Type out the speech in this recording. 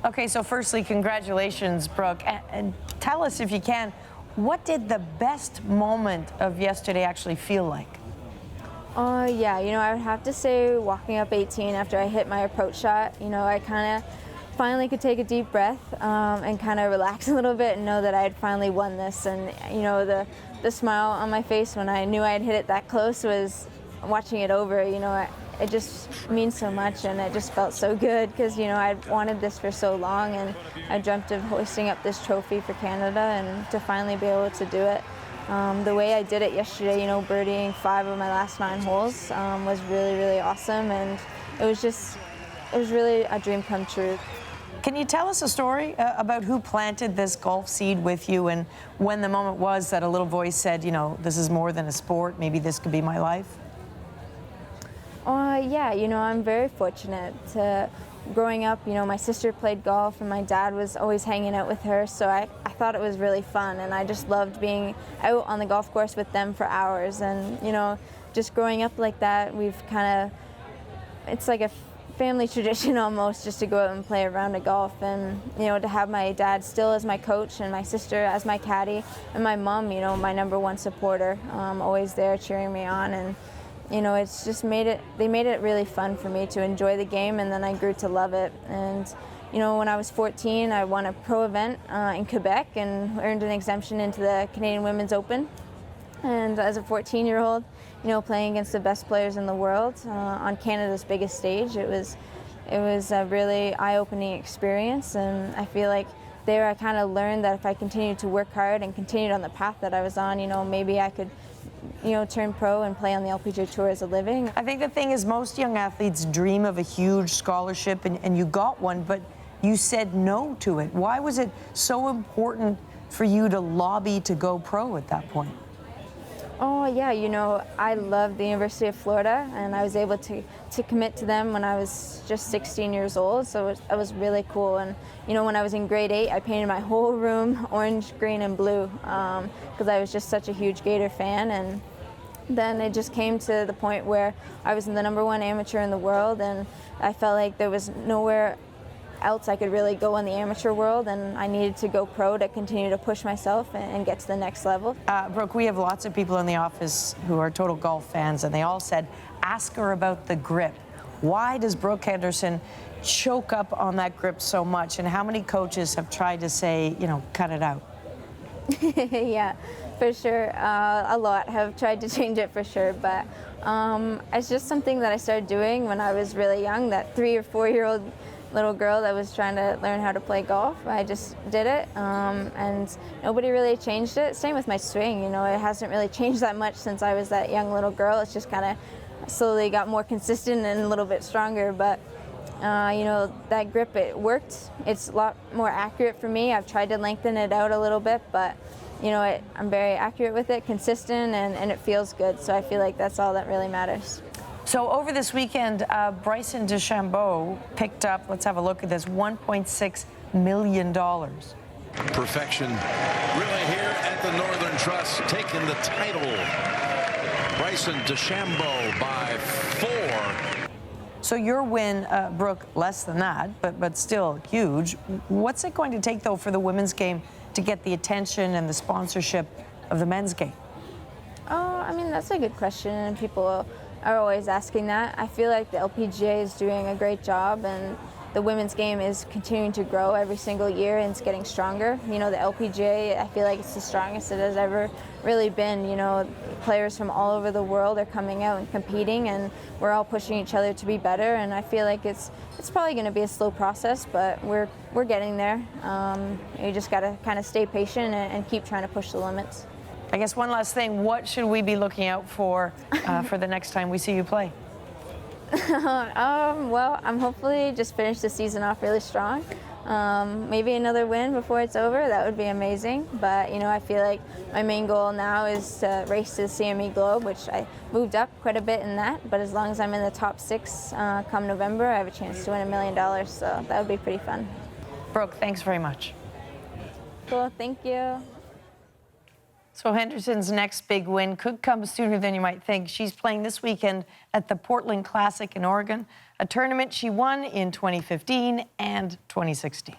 Okay, so firstly, congratulations, Brooke. And tell us, if you can, what did the best moment of yesterday actually feel like? Yeah, I would have to say walking up 18 after I hit my approach shot, I kind of finally could take a deep breath and kind of relax a little bit and know that I had finally won this. And, the smile on my face when I knew I had hit it that close was watching it over, it just means so much, and it just felt so good because, I'd wanted this for so long, and I dreamt of hoisting up this trophy for Canada, and to finally be able to do it. The way I did it yesterday, birdieing 5 of my last 9 holes was really, really awesome, and it was really a dream come true. Can you tell us a story about who planted this golf seed with you, and when the moment was that a little voice said, this is more than a sport, maybe this could be my life? Yeah, I'm very fortunate to, growing up, my sister played golf and my dad was always hanging out with her, so I thought it was really fun, and I just loved being out on the golf course with them for hours. And, just growing up like that, it's like a family tradition almost, just to go out and play a round of golf, and, to have my dad still as my coach and my sister as my caddy, and my mom, my #1 supporter, always there cheering me on. And it's just they made it really fun for me to enjoy the game, and then I grew to love it. And, when I was 14, I won a pro event in Quebec and earned an exemption into the Canadian Women's Open. And as a 14-year-old, playing against the best players in the world on Canada's biggest stage, it was a really eye-opening experience. And I feel like there I kind of learned that if I continued to work hard and continued on the path that I was on, maybe I could turn pro and play on the LPGA Tour as a living. I think the thing is, most young athletes dream of a huge scholarship, and you got one, but you said no to it. Why was it so important for you to lobby to go pro at that point? Oh, yeah, I loved the University of Florida, and I was able to commit to them when I was just 16 years old, so it was really cool. And, when I was in grade 8, I painted my whole room orange, green, and blue because I was just such a huge Gator fan. And then it just came to the point where I was the #1 amateur in the world, and I felt like there was nowhere else I could really go in the amateur world, and I needed to go pro to continue to push myself and get to the next level. Brooke, we have lots of people in the office who are total golf fans, and they all said, ask her about the grip. Why does Brooke Henderson choke up on that grip so much, and how many coaches have tried to say, cut it out? Yeah, for sure. A lot have tried to change it, for sure, but it's just something that I started doing when I was really young, that 3 or 4-year-old little girl that was trying to learn how to play golf. I just did it, and nobody really changed it. Same with my swing, it hasn't really changed that much since I was that young little girl. It's just kind of slowly got more consistent and a little bit stronger, but that grip, it worked. It's a lot more accurate for me. I've tried to lengthen it out a little bit, but I'm very accurate with it, consistent, and it feels good, so I feel like that's all that really matters. So over this weekend, Bryson DeChambeau picked up, let's have a look at this, $1.6 million. Perfection really here at the Northern Trust, taking the title. Bryson DeChambeau by 4. So your win, Brooke, less than that, but still huge. What's it going to take, though, for the women's game to get the attention and the sponsorship of the men's game? I mean, that's a good question, and people are always asking that. I feel like the LPGA is doing a great job, and the women's game is continuing to grow every single year, and it's getting stronger. The LPGA, I feel like it's the strongest it has ever really been. Players from all over the world are coming out and competing, and we're all pushing each other to be better, and I feel like it's probably going to be a slow process, but we're getting there. You just got to kind of stay patient and keep trying to push the limits. I guess one last thing, what should we be looking out for the next time we see you play? Well, I'm hopefully just finish the season off really strong. Maybe another win before it's over. That would be amazing. But, I feel like my main goal now is to race to the CME Globe, which I moved up quite a bit in that. But as long as I'm in the top 6 come November, I have a chance to win $1 million. So that would be pretty fun. Brooke, thanks very much. Cool. Thank you. So Henderson's next big win could come sooner than you might think. She's playing this weekend at the Portland Classic in Oregon, a tournament she won in 2015 and 2016.